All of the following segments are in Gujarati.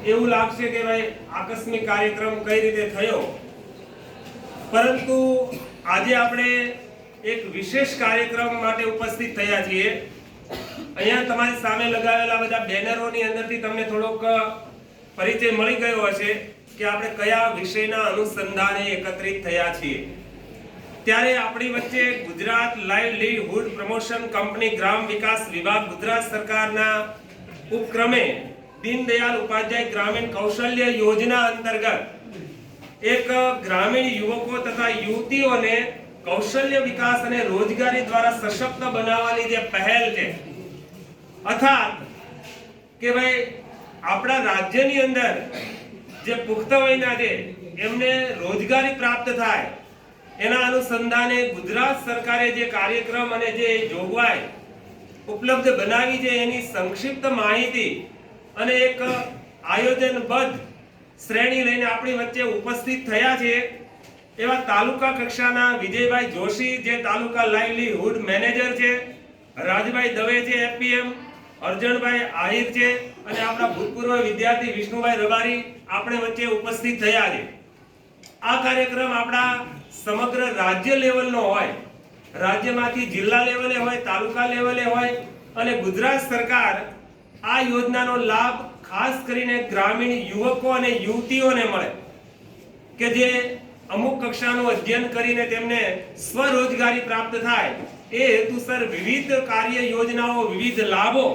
એવું લાગશે કે ભાઈ આકસ્મિક કાર્યક્રમ કઈ રીતે થયો, પરંતુ આજે આપણે એક વિશેષ કાર્યક્રમ માટે ઉપસ્થિત થયા છીએ। અહીંયા તમારી સામે લગાવેલા બધા બેનરોની અંદરથી તમને થોડોક પરિચય મળી ગયો હશે કે આપણે કયા વિષયના અનુસંધાને એકત્રિત થયા છીએ। ત્યારે આપણી વચ્ચે ગુજરાત લાઇવલીહુડ પ્રમોશન કંપની ગ્રામ વિકાસ વિભાગ ગુજરાત સરકારના ઉપક્રમે દીનદયાળ ઉપાધ્યાય ગ્રામીણ કૌશલ્ય યોજના અંતર્ગત એક ગ્રામીણ યુવકો તથા યુવતીઓને કૌશલ્ય વિકાસ અને રોજગારી દ્વારા સશક્ત બનાવવાની જે પહેલ છે, અર્થાત કે ભાઈ આપણા રાજ્યની અંદર જે પુખ્ત વયના છે એમને રોજગારી પ્રાપ્ત થાય, એના અનુસંધાને ગુજરાત સરકારે જે કાર્યક્રમ અને જે જોગવાઈ ઉપલબ્ધ બનાવી છે એની સંક્ષિપ્ત માહિતી અને એક આયોજનબદ્ધ શ્રેણી લઈને આપણી વચ્ચે ઉપસ્થિત થયા છે એવા તાલુકા કક્ષાના વિજયભાઈ જોશી જે તાલુકા લાઇવલીહુડ મેનેજર છે, રાજભાઈ દવે છે એપીએમ, અર્જણભાઈ આહિર છે અને આપણા ભૂતપૂર્વ વિદ્યાર્થી વિષ્ણુભાઈ રબારી આપણે વચ્ચે ઉપસ્થિત થયા છે। આ કાર્યક્રમ આપણા સમગ્ર રાજ્ય લેવલનો હોય, રાજ્યમાંથી જિલ્લા લેવલે હોય, તાલુકા લેવલે હોય અને ગુજરાત સરકાર આ યોજનાનો લાભ ખાસ કરીને ગ્રામીણ યુવકો અને યુવતીઓને મળે કે જે અમુક કક્ષાનું અધ્યયન કરીને તેમને સ્વરોજગારી પ્રાપ્ત થાય, એ હેતુસર વિવિધ કાર્ય યોજનાઓ, વિવિધ લાભો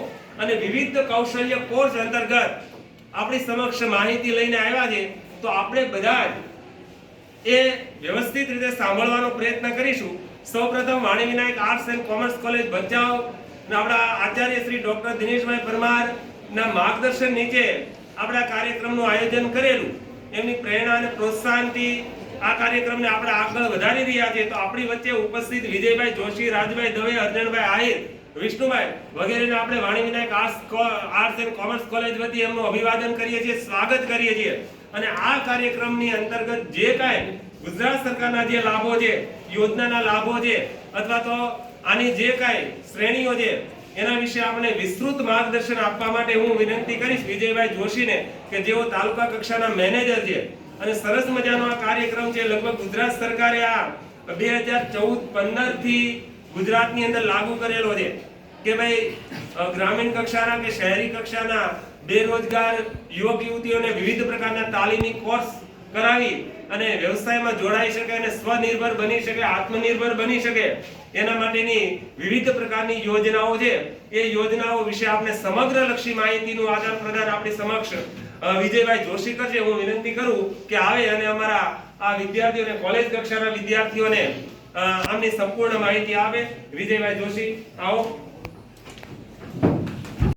અને વિવિધ કૌશલ્ય કોર્સ અંતર્ગત આપણી સમક્ષ માહિતી લઈને આવ્યા છે। તો આપણે બધા એ વ્યવસ્થિત રીતે સાંભળવાનો પ્રયત્ન કરીશું। સૌપ્રથમ વાણી Vinayak arts and commerce college Bhachau આપણા આચાર્ય શ્રી ડોક્ટર દિનેશભાઈ પરમાર ના માર્ગદર્શન નીચે આપણા કાર્યક્રમનું આયોજન કરેલું, એમની પ્રેરણા અને પ્રોત્સાહનથી આ કાર્યક્રમને આપણે આગળ વધારી રહ્યા છીએ। તો આપણી વચ્ચે ઉપસ્થિત વિજયભાઈ જોશી, રાજભાઈ દવે, અર્જણભાઈ આહિર, વિષ્ણુભાઈ વગેરેને આપણે વાણી Vinayak arts and commerce college વતી એમનું અભિવાદન કરીએ છીએ, સ્વાગત કરીએ છીએ। અને આ કાર્યક્રમની અંતર્ગત જે કાંઈ ગુજરાત સરકારના જે લાભો છે, યોજનાના લાભો છે અથવા તો આની જે કાંઈ શ્રેણીઓ છે એના વિશે આપણે વિસ્તૃત માર્ગદર્શન આપવા માટે હું વિનંતી કરીશ વિજયભાઈ જોશીને કે જેઓ તાલુકા કક્ષાના મેનેજર છે અને સરસ મજાનો આ કાર્યક્રમ છે। લગભગ ગુજરાત સરકારે આ 2014-15 થી ગુજરાતની અંદર લાગુ કરેલો છે કે ભાઈ ગ્રામીણ કક્ષાના કે શહેરી કક્ષાના બેરોજગાર યુવક યુવતીઓને વિવિધ પ્રકારના તાલીમી કોર્સ કરાવી અને વ્યવસાયમાં જોડાઈ શકે અને સ્વનિર્ભર બની શકે, આત્મનિર્ભર બની શકે, એના માટેની વિવિધ પ્રકારની યોજનાઓ છે। એ યોજનાઓ વિશે આપણે સમગ્ર લક્ષી માહિતીનું આદાન પ્રદાન આપણી સમક્ષ વિજયભાઈ જોશી કરશે। હું વિનંતી કરું કે આવે અને અમારા આ વિદ્યાર્થીઓને, કોલેજ કક્ષાના વિદ્યાર્થીઓને આમની સંપૂર્ણ માહિતી આપે। વિજયભાઈ જોશી, આવો।